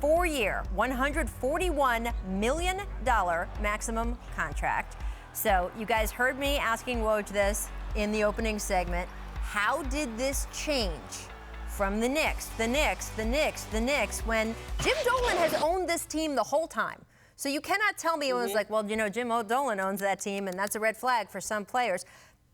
4-year, $141 million maximum contract. So you guys heard me asking Woj this in the opening segment. How did this change from the Knicks, when Jim Dolan has owned this team the whole time? So you cannot tell me it was like, well, you know, Jim Dolan owns that team, and that's a red flag for some players.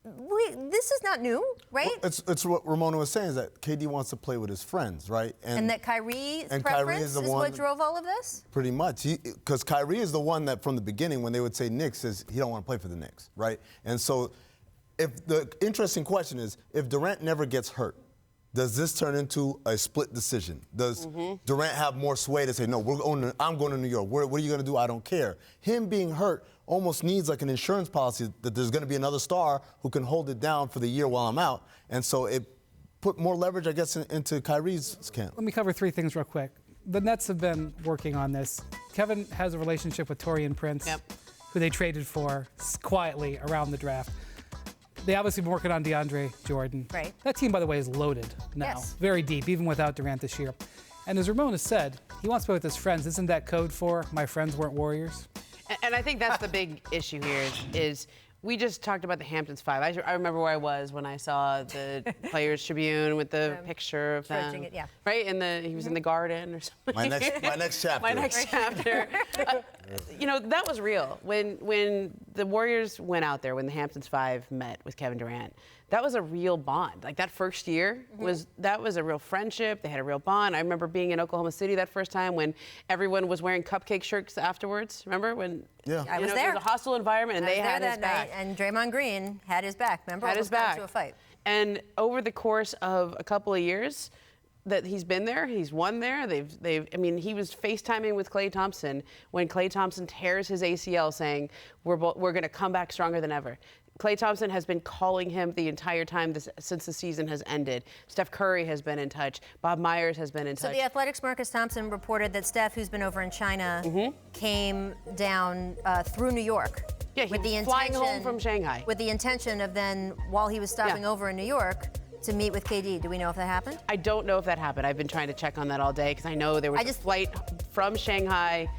This is not new, right? Well, it's what Ramona was saying, is that KD wants to play with his friends, right? And that Kyrie's preference is what drove all of this? Pretty much. Because Kyrie is the one that, from the beginning, when they would say Knicks, says he don't want to play for the Knicks, right? And so if the interesting question is, if Durant never gets hurt, does this turn into a split decision? Does Durant have more sway to say, no, I'm going to New York. What are you going to do? I don't care. Him being hurt almost needs like an insurance policy that there's going to be another star who can hold it down for the year while I'm out. And so it put more leverage, I guess, into Kyrie's camp. Let me cover three things real quick. The Nets have been working on this. Kevin has a relationship with Taurean Prince, who they traded for quietly around the draft. They obviously been working on DeAndre Jordan. Right. That team, by the way, is loaded now. Very deep, even without Durant this year. And as Ramona said, he wants to play with his friends. Isn't that code for my friends weren't Warriors? And I think that's the big issue here is we just talked about the Hamptons Five. I remember where I was when I saw the Players Tribune with the picture of them. Right? He was in the garden or something. My next chapter. My next chapter. You know, that was real. When the Warriors went out there, when the Hamptons Five met with Kevin Durant, that was a real bond. Like that first year was a real friendship. They had a real bond. I remember being in Oklahoma City that first time when everyone was wearing cupcake shirts afterwards. Remember when? Yeah. I was there. It was a hostile environment, and they had his back. And Draymond Green had his back. Remember? Had his back. To a fight. And over the course of a couple of years that he's been there, he's won there. I mean, he was FaceTiming with Klay Thompson when Klay Thompson tears his ACL, saying, "We're going to come back stronger than ever." Klay Thompson has been calling him the entire time since the season has ended. Steph Curry has been in touch. Bob Myers has been in touch. So the Athletic's Marcus Thompson reported that Steph, who's been over in China, came down through New York. Yeah, he was flying home from Shanghai. With the intention of then, while he was stopping over in New York, to meet with KD. Do we know if that happened? I don't know if that happened. I've been trying to check on that all day because I know there was a flight from Shanghai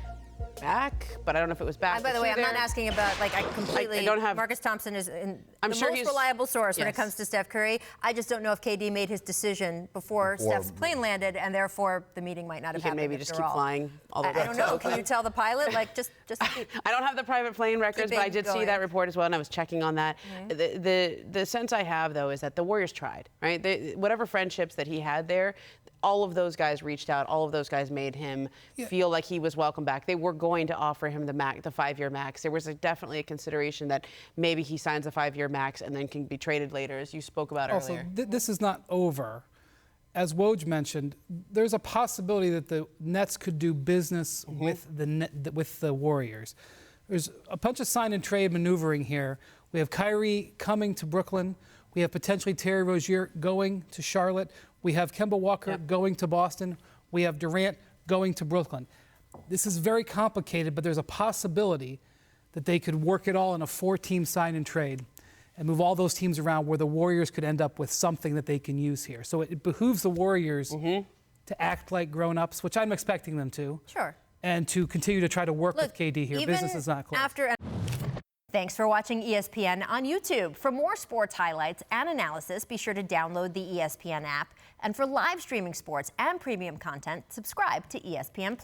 back, but I don't know if it was back. By the way, I'm not asking about, like, I completely, Marcus Thompson is the most reliable source when it comes to Steph Curry. I just don't know if KD made his decision before Steph's plane landed, and therefore the meeting might not have happened. Maybe just keep flying all the way. I don't know. Can you tell the pilot, like, just keep? I don't have the private plane records, but I did see that report as well, and I was checking on that. The sense I have, though, is that the Warriors tried, right? Whatever friendships that he had there, all of those guys reached out. All of those guys made him feel like he was welcome back. They were going to offer him the 5-year max. There was definitely a consideration that maybe he signs a 5-year max and then can be traded later, as you spoke about earlier. This is not over. As Woj mentioned, there's a possibility that the Nets could do business with the Warriors. There's a bunch of sign and trade maneuvering here. We have Kyrie coming to Brooklyn. We have potentially Terry Rozier going to Charlotte. We have Kemba Walker going to Boston. We have Durant going to Brooklyn. This is very complicated, but there's a possibility that they could work it all in a 4-team sign and trade and move all those teams around where the Warriors could end up with something that they can use here. So it behooves the Warriors to act like grown-ups, which I'm expecting them to. Sure. And to continue to try to work with KD here. Business is not closed. Thanks for watching ESPN on YouTube. For more sports highlights and analysis, be sure to download the ESPN app. And for live streaming sports and premium content, subscribe to ESPN+.